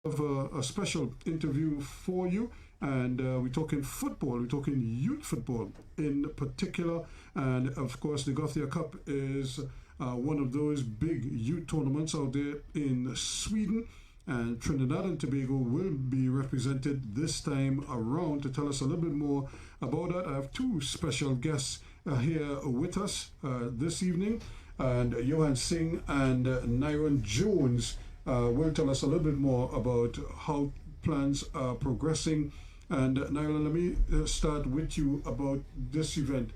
have a special interview for you, and we're talking football. We're talking youth football in particular, and of course, the Gothia Cup is one of those big youth tournaments out there in Sweden. And Trinidad and Tobago will be represented this time around. To tell us a little bit more about that, I have two special guests here with us this evening, and Johan Singh and Nyron Jones will tell us a little bit more about how plans are progressing. And Nyron, let me start with you about this event.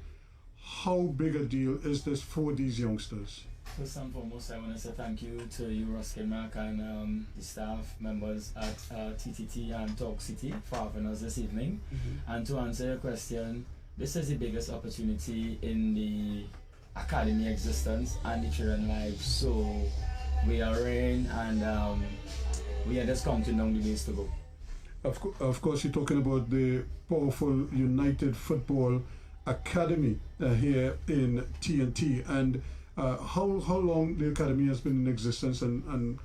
How big a deal is this for these youngsters? First and foremost, I want to say thank you to you, Ruskin Mark, and the staff members at TTT and Talk City for having us this evening. And to answer your question, this is the biggest opportunity in the academy existence and the children lives. So we are in, and we are just counting down the days to go. Of course, you're talking about the powerful United Football Academy here in TNT. And how long the academy has been in existence, and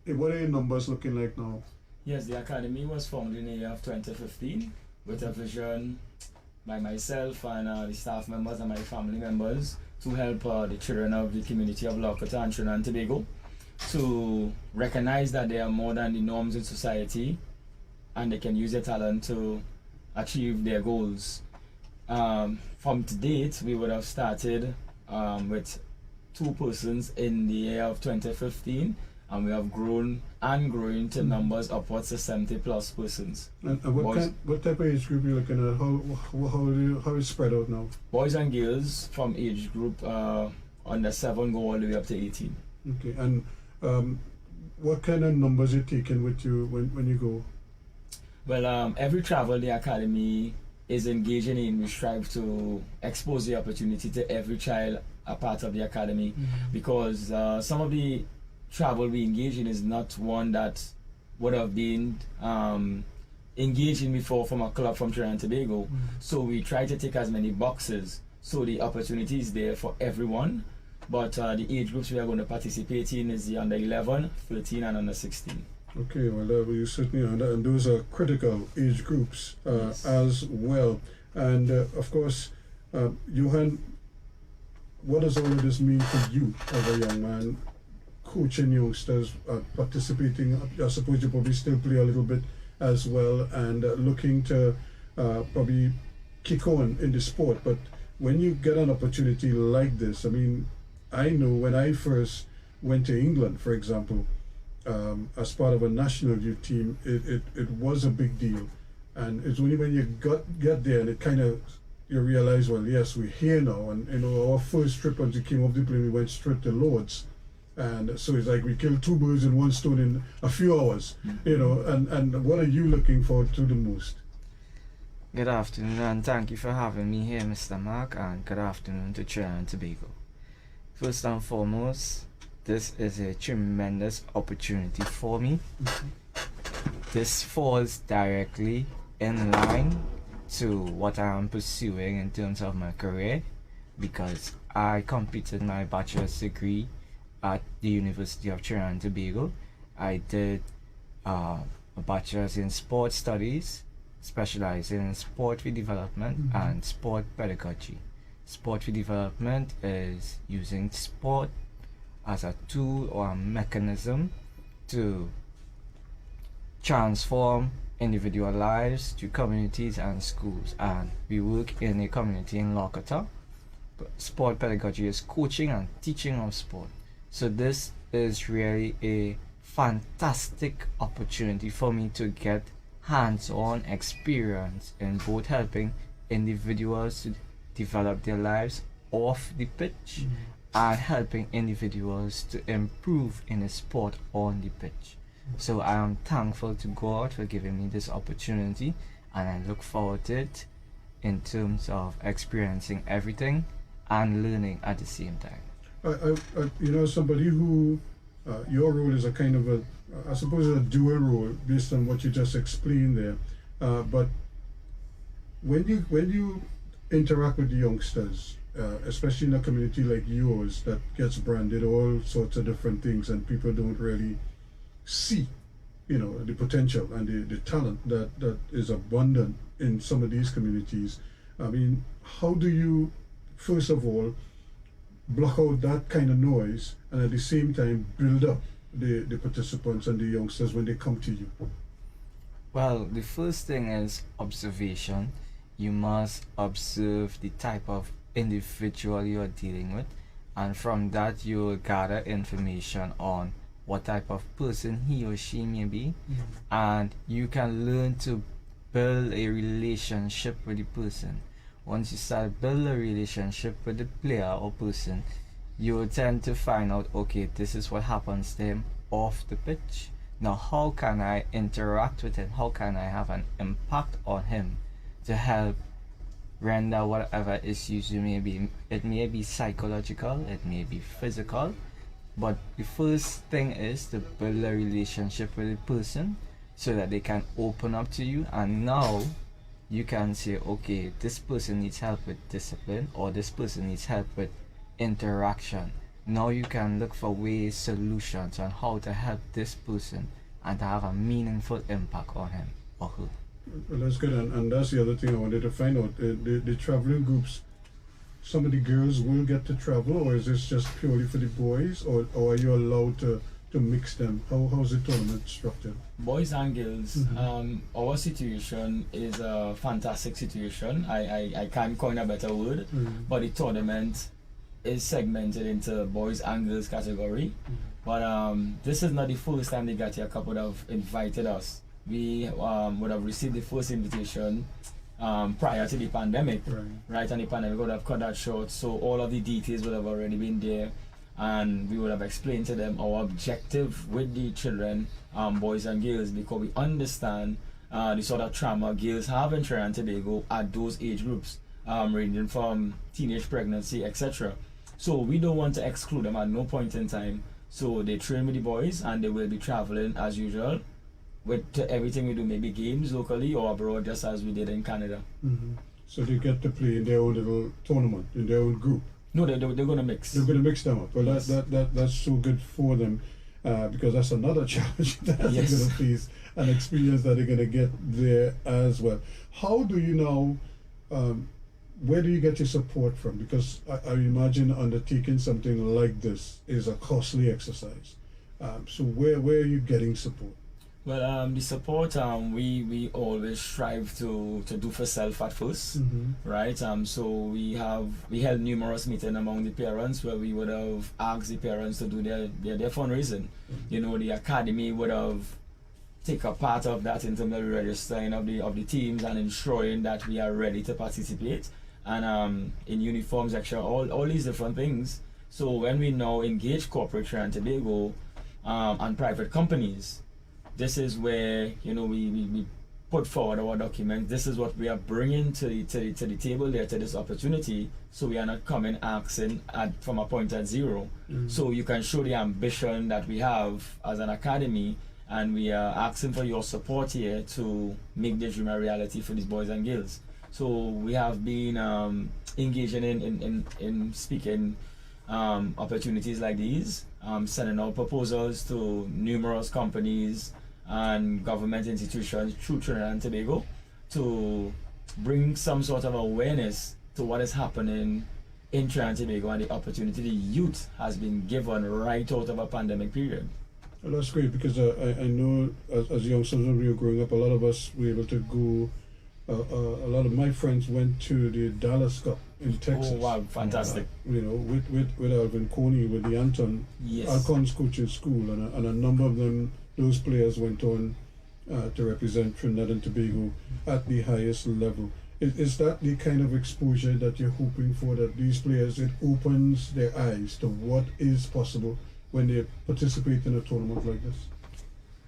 what are your numbers looking like now? Yes, the academy was formed in the year of 2015 with a vision by myself and the staff members and my family members to help the children of the community of Lokota and Trinidad and Tobago to recognize that they are more than the norms in society and they can use their talent to achieve their goals. From to date, we would have started with 2 persons in the year of 2015, and we have grown and growing to numbers upwards of 70 plus persons. And what type of age group are you looking at? How is it spread out now? Boys and girls from age group under 7 go all the way up to 18. Okay, and what kind of numbers are you taking with you when you go? Well, every travel the academy is engaging in, we strive to expose the opportunity to every child a part of the academy, because some of the travel we engage in is not one that would have been engaged in before from a club from Trinidad and Tobago. So we try to take as many boxes, so the opportunity is there for everyone. But the age groups we are going to participate in is the under 11, 13 and under 16. Okay, well, we certainly are, and those are critical age groups yes, as well. And of course, Johan, what does all of this mean for you as a young man, coaching youngsters, participating? I suppose you probably still play a little bit as well, and looking to probably kick on in the sport. But when you get an opportunity like this, I mean, I know when I first went to England, for example, as part of a national youth team, it was a big deal. And it's only when you get there and it kind of, you realize, well, yes, we're here now. And you know, our first trip once we came off the plane, we went straight to Lords. And so it's like we killed 2 birds in 1 stone in a few hours, you know. And what are you looking forward to the most? Good afternoon, and thank you for having me here, Mr. Mark, and good afternoon to Trinidad and Tobago. First and foremost, this is a tremendous opportunity for me. This falls directly in line to what I am pursuing in terms of my career, because I completed my bachelor's degree at the University of Trinidad and Tobago. I did a bachelor's in sports studies, specializing in sport for development and sport pedagogy. Sport for development is using sport as a tool or a mechanism to transform individual lives to communities and schools. And we work in a community in Lokota. Sport pedagogy is coaching and teaching of sport. So this is really a fantastic opportunity for me to get hands-on experience in both helping individuals to develop their lives off the pitch and helping individuals to improve in a sport on the pitch. So I am thankful to God for giving me this opportunity, and I look forward to it in terms of experiencing everything and learning at the same time. You know, somebody who your role is a kind of a, I suppose, a dual role based on what you just explained there. But when you interact with the youngsters, especially in a community like yours that gets branded all sorts of different things and people don't really see the potential and the talent that is abundant in some of these communities. I mean, how do you, first of all, block out that kind of noise and at the same time build up the participants and the youngsters when they come to you? Well, the first thing is observation. You must observe the type of individual you are dealing with, and from that you will gather information on what type of person he or she may be, and you can learn to build a relationship with the person. Once you start build a relationship with the player or person, you will tend to find out, okay, this is what happens to him off the pitch. Now, how can I interact with him? How can I have an impact on him to help render whatever issues you may be? It may be psychological, it may be physical, but the first thing is to build a relationship with the person so that they can open up to you, and now you can say, okay, this person needs help with discipline, or this person needs help with interaction. Now you can look for ways, solutions on how to help this person and to have a meaningful impact on him or her. Well, that's good, and that's the other thing I wanted to find out. The traveling groups, some of the girls will get to travel, or is this just purely for the boys, or are you allowed to mix them? How's the tournament structured? Boys and girls, our situation is a fantastic situation. I can't coin a better word, but the tournament is segmented into boys and girls category. But this is not the first time the GOTHIA Cup would have invited us. We would have received the first invitation prior to the pandemic, right? And the pandemic would have cut that short, so all of the details would have already been there, and we would have explained to them our objective with the children, boys and girls, because we understand the sort of trauma girls have in Trinidad and Tobago at those age groups, ranging from teenage pregnancy, etc. So we don't want to exclude them at no point in time. So they train with the boys, and they will be traveling as usual with everything we do, maybe games locally or abroad, just as we did in Canada. So they get to play in their own little tournament, in their own group. No, they're going to mix. They're going to mix them up. Well, Yes. that's so good for them, because that's another challenge that they're going to face, an experience that they're going to get there as well. How do you now, where do you get your support from? Because I imagine undertaking something like this is a costly exercise. So where are you getting support? Well, the support we always strive to do for self at first, right? So we held numerous meetings among the parents where we would have asked the parents to do their fundraising. You know, the academy would have take a part of that in terms of the registering of the teams and ensuring that we are ready to participate, and in uniforms, actually, all these different things. So when we now engage corporate Trinidad and Tobago and private companies, this is where, you know, we put forward our document. This is what we are bringing to the table there, to this opportunity. So we are not coming asking from a point at zero. So you can show the ambition that we have as an academy, and we are asking for your support here to make this dream a reality for these boys and girls. So we have been engaging in speaking opportunities like these, sending out proposals to numerous companies and government institutions through Trinidad and Tobago to bring some sort of awareness to what is happening in Trinidad and Tobago and the opportunity the youth has been given right out of a pandemic period. Well, that's great, because I know as youngsters when we were growing up, a lot of us were able to go. A lot of my friends went to the Dallas Cup in Texas. Oh wow, fantastic! You know, with Alvin Coney, with the Alcon's coaching school, and a number of them, those players went on to represent Trinidad and Tobago at the highest level. Is that the kind of exposure that you're hoping for, that these players, it opens their eyes to what is possible when they participate in a tournament like this?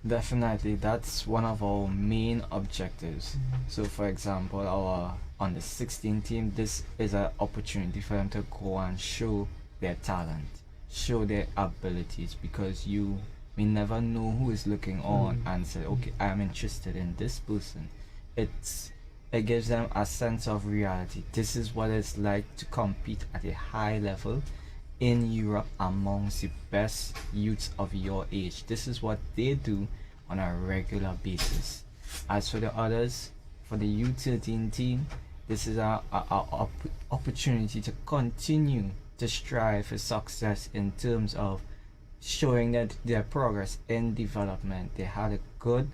Definitely, that's one of our main objectives. So for example, our under 16 team, this is an opportunity for them to go and show their talent, show their abilities, because you may never know who is looking on and say, okay, I am interested in this person. It gives them a sense of reality. This is what it's like to compete at a high level in Europe amongst the best youths of your age. This is what they do on a regular basis. As for the others, for the U13 team, this is our opportunity to continue to strive for success in terms of showing that their progress in development. They had a good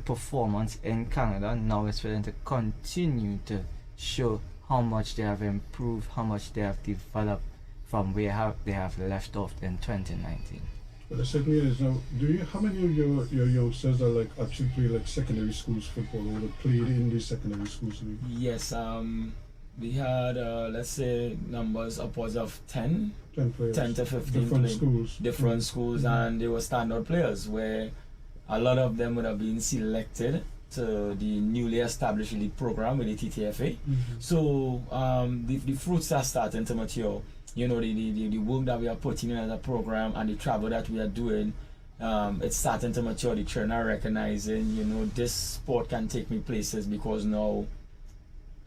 performance in Canada. Now it's for them to continue to show how much they have improved, how much they have developed from where they have left off in 2019. Well, the second year is now. How many of your youngsters are actually play secondary schools football or played in the secondary schools league? Yes, we had let's say numbers upwards of 10 players, 10 to 15 different schools, and they were standout players where a lot of them would have been selected to the newly established league program with the TTFA. So the fruits are starting to mature. You know, the work that we are putting in as a program and the travel that we are doing, it's starting to mature. The children are recognizing, you know, this sport can take me places, because now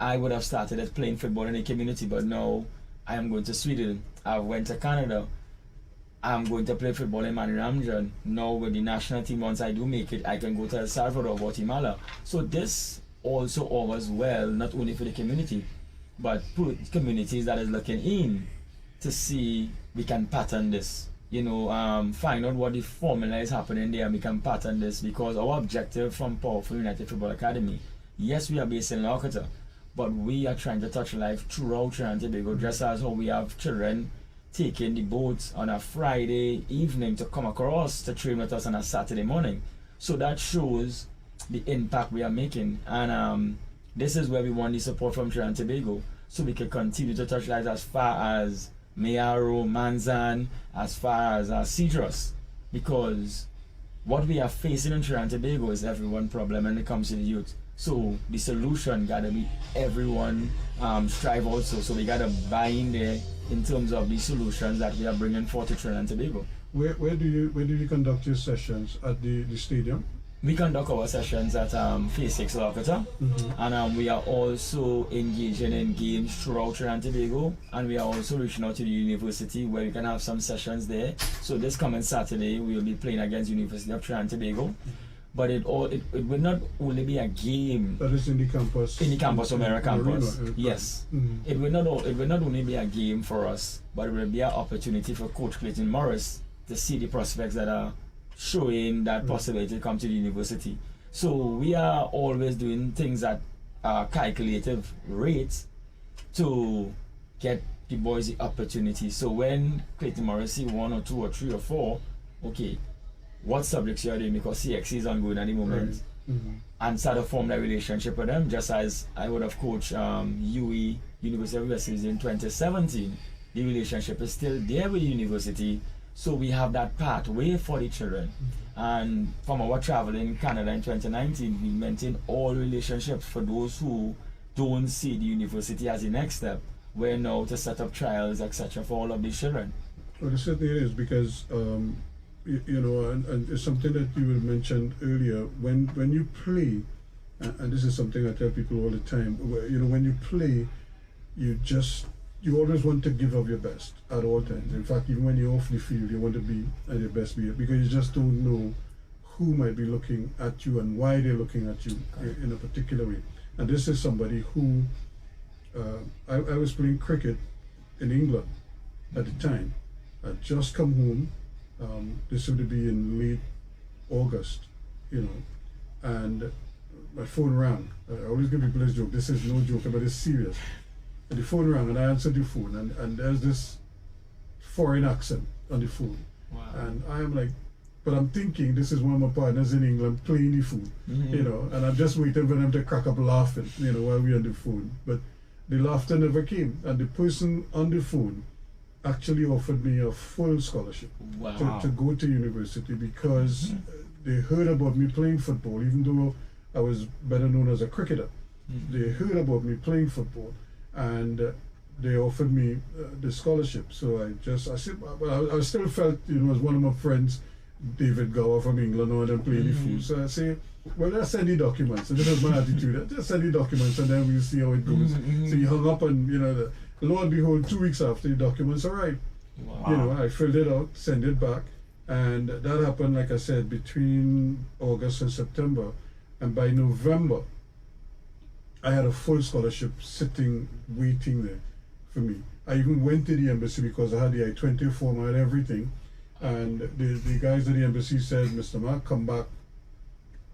I would have started as playing football in the community, but now I am going to Sweden. I went to Canada. I'm going to play football in Maniramjan. Now with the national team, once I do make it, I can go to El Salvador or Guatemala. So this also offers well, not only for the community, but communities that is looking in to see we can pattern this. You know, find out what the formula is happening there, and we can pattern this, because our objective from Powerful United Football Academy, yes, we are based in Lokota, but we are trying to touch life throughout Trinidad and Tobago, just as how we have children taking the boats on a Friday evening to come across to train with us on a Saturday morning. So that shows the impact we are making, and this is where we want the support from Trinidad and Tobago, so we can continue to touch lives as far as Mayaro, Manzan, as far as Cedros, because what we are facing in Trinidad and Tobago is everyone problem when it comes to the youth. So the solution gotta be everyone strive also. So we gotta buy in there in terms of the solutions that we are bringing forth to Trinidad and Tobago. Where do you conduct your sessions? At the stadium? We conduct our sessions at Phase 6 Lokota, and we are also engaging in games throughout Trinidad and Tobago, and we are also reaching out to the university where we can have some sessions there. So this coming Saturday we will be playing against University of Trinidad and Tobago, but it will not only be a game. That is in the campus. In the campus, Omera campus. Yes. It will not only be a game for us, but it will be an opportunity for Coach Clayton Morris to see the prospects that are showing that possibility to come to the university. So we are always doing things at calculative rates to get the boys the opportunity. So when Clayton Morris see 1 or 2 or 3 or 4, okay, what subjects you are doing, because CXC is ongoing at the moment, and start to form that relationship with them, just as I would have coached UE, University of West in 2017. The relationship is still there with the university. So we have that pathway for the children. And from our travel in Canada in 2019, we maintain all relationships for those who don't see the university as the next step. We're now to set up trials, etc. for all of these children. Well, it certainly is, because you know, and it's something that you mentioned earlier. When you play, and this is something I tell people all the time. You know, when you play, you always want to give up your best at all times. In fact, even when you're off the field, you want to be at your best behavior, because you just don't know who might be looking at you and why they're looking at you in a particular way. And this is somebody who, I was playing cricket in England at the time. I'd just come home. This would be in late August, you know, and my phone rang. I always give people this joke. This is no joke, but it's serious. And the phone rang, and I answered the phone, and there's this foreign accent on the phone. Wow. And I'm like, but I'm thinking this is one of my partners in England playing the phone, you know, and I'm just waiting for them to crack up laughing, you know, while we're on the phone. But the laughter never came, and the person on the phone actually offered me a full scholarship to go to university, because they heard about me playing football, even though I was better known as a cricketer. They heard about me playing football, and they offered me the scholarship. So I said, well, I still felt, you know, as one of my friends, David Gower from England, or them playing the fool. So I say, well, let's send the documents. And this is my attitude. Just send the documents, and then we'll see how it goes. So he hung up, and, you know, lo and behold, 2 weeks after, the documents arrived. Wow. You know, I filled it out, sent it back, and that happened, like I said, between August and September. And by November, I had a full scholarship sitting, waiting there for me. I even went to the embassy because I had the I-20 form, I had everything. And the guys at the embassy said, Mr. Mark, come back,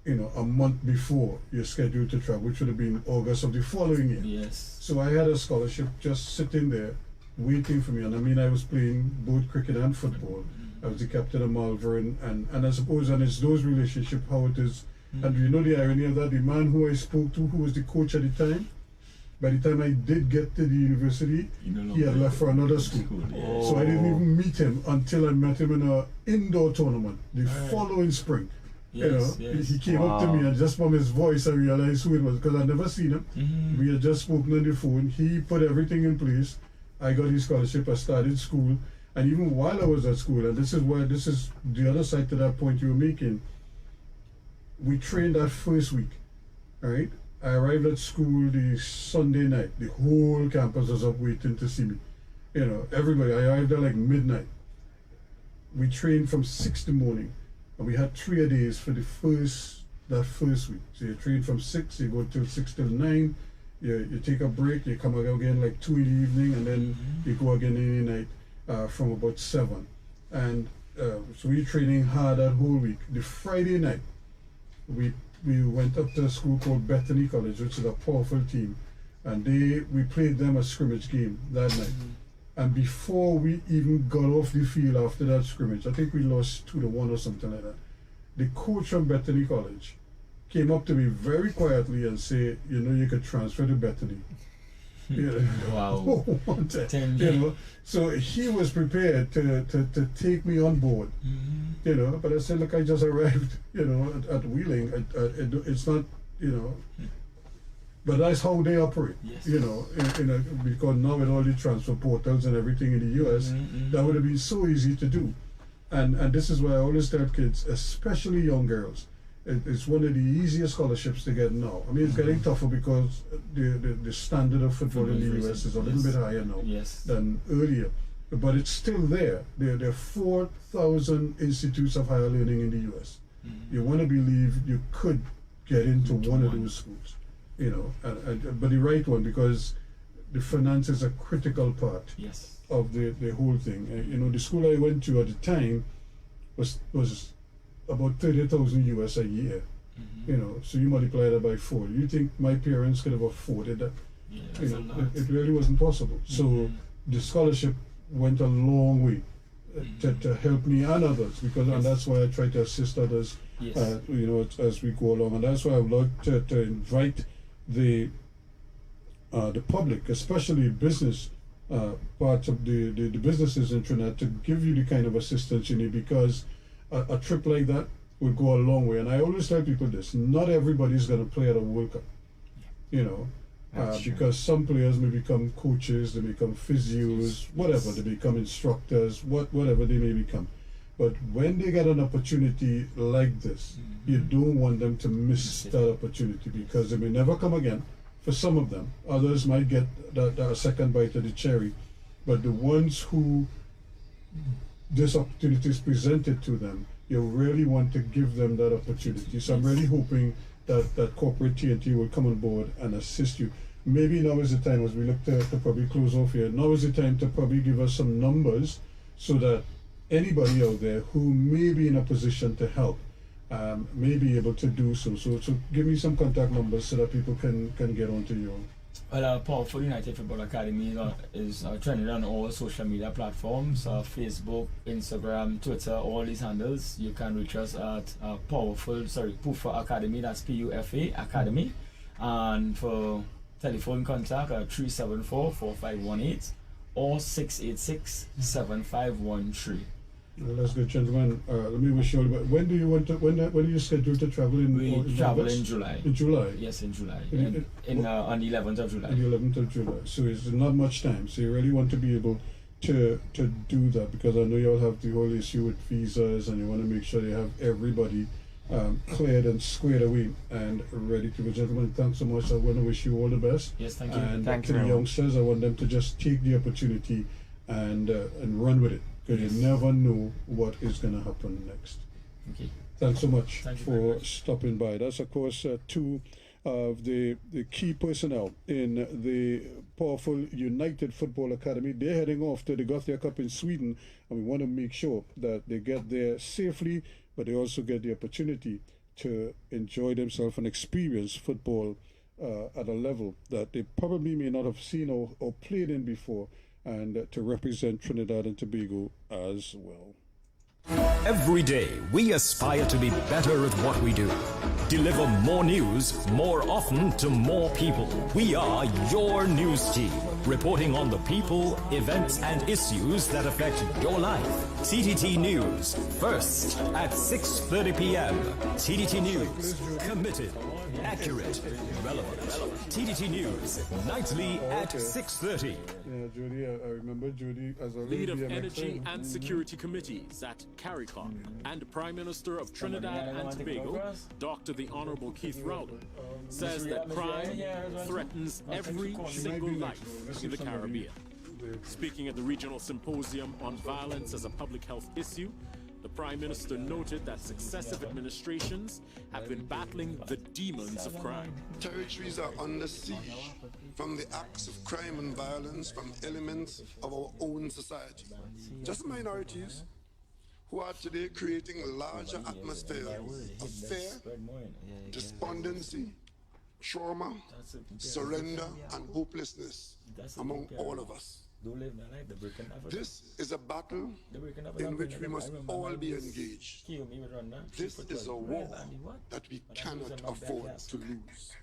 you know, a month before you're scheduled to travel, which would have been August of the following year. Yes. So I had a scholarship just sitting there, waiting for me. And I mean, I was playing both cricket and football. I was the captain of Malvern, and I suppose, and it's those relationships, how it is. And you know the irony of that, the man who I spoke to, who was the coach at the time, by the time I did get to the university, he had left for another school. So I didn't even meet him until I met him in an indoor tournament the following spring. Yes, you know, yes. he came up to me, and just from his voice I realized who it was, because I'd never seen him. We had just spoken on the phone. He put everything in place. I got his scholarship. I started school, and even while I was at school, and this is the other side to that point you were making. We trained that first week, right? I arrived at school the Sunday night. The whole campus was up waiting to see me. You know, everybody. I arrived at like midnight. We trained from 6 in the morning, and we had 3 days for that first week. So you train from 6, you go till 6 till 9. You take a break. You come again like 2 in the evening, and then you go again in the night from about 7. And so we training hard that whole week. The Friday night, we went up to a school called Bethany College, which is a powerful team, and we played them a scrimmage game that night. And before we even got off the field after that scrimmage, I think we lost 2-1 or something like that. The coach from Bethany College came up to me very quietly and said, you know, you could transfer to Bethany. You know, Wow. you know, so he was prepared to take me on board. You know, but I said, look, I just arrived, you know, at Wheeling. It's not, you know, but that's how they operate. Yes. You know, because now with all the transfer portals and everything in the US, that would have been so easy to do. And this is why I always tell kids, especially young girls, it's one of the easiest scholarships to get now. I mean, it's getting tougher because the standard of football in the US is a little bit higher now than earlier. But it's still there. There are 4,000 institutes of higher learning in the US. You want to believe you could get into one of those schools, you know, but the right one, because the finance is a critical part of the whole thing. You know, the school I went to at the time was about 30,000 US a year. You know, so you multiply that by 4. You think my parents could have afforded that? Yeah, you know, it really wasn't possible. So the scholarship went a long way to help me and others, because and that's why I try to assist others. You know, as we go along, and that's why I would like to invite the public, especially business parts of the businesses in Trinidad, to give you the kind of assistance you need, because a trip like that will go a long way. And I always tell people this: not everybody's going to play at a World Cup, you know, because some players may become coaches, they become physios, whatever, they become instructors, whatever they may become. But when they get an opportunity like this, you don't want them to miss that opportunity, because it may never come again. For some of them, others might get that second bite of the cherry, but the ones who this opportunity is presented to them, you really want to give them that opportunity. So I'm really hoping that corporate TNT will come on board and assist you. Maybe now is the time, as we look to probably close off here, now is the time to probably give us some numbers, so that anybody out there who may be in a position to help may be able to do so. So give me some contact numbers so that people can get onto you. Well, Powerful United Football Academy is trending on all social media platforms, Facebook, Instagram, Twitter, all these handles. You can reach us at Pufa Academy, that's Pufa Academy. And for telephone contact, 374-4518 or 686-7513. Well, that's good, gentlemen. Let me wish you all the best. When do you schedule to travel in? We travel in July. In July? Yes, in July. On the 11th of July. On the 11th of July. So it's not much time. So you really want to be able to do that, because I know you all have the whole issue with visas, and you want to make sure you have everybody cleared and squared away and ready to go. Gentlemen, thanks so much. I want to wish you all the best. Yes, thank you. And Thank to you. the youngsters, I want them to just take the opportunity and run with it, because you never know what is going to happen next. Okay. Thanks so much Thank you very for much. stopping by. That's, of course, two of the key personnel in the powerful United Football Academy. They're heading off to the GOTHIA Cup in Sweden, and we want to make sure that they get there safely, but they also get the opportunity to enjoy themselves and experience football at a level that they probably may not have seen or played in before, and to represent Trinidad and Tobago as well. Every day, we aspire to be better at what we do. Deliver more news more often to more people. We are your news team, reporting on the people, events, and issues that affect your life. TTT News, first at 6:30 p.m. TTT News, committed, accurate, relevant. TTT News, nightly at 6:30. Yeah, Judy, I remember Judy as a Lead of BMX Energy fan. and Security Committees at CARICOM and Prime Minister of Trinidad and Tobago, Dr. the Honorable Keith Rowley, says that crime threatens every single life in the Caribbean. Speaking at the Regional Symposium on Violence as a Public Health Issue, the Prime Minister noted that successive administrations have been battling the demons of crime. Territories are under siege from the acts of crime and violence from elements of our own society. Just minorities who are today creating larger atmospheres of fear, despondency, trauma, surrender, and hopelessness among all of us. This is a battle in which we must all be engaged. This is a war that we cannot afford to lose.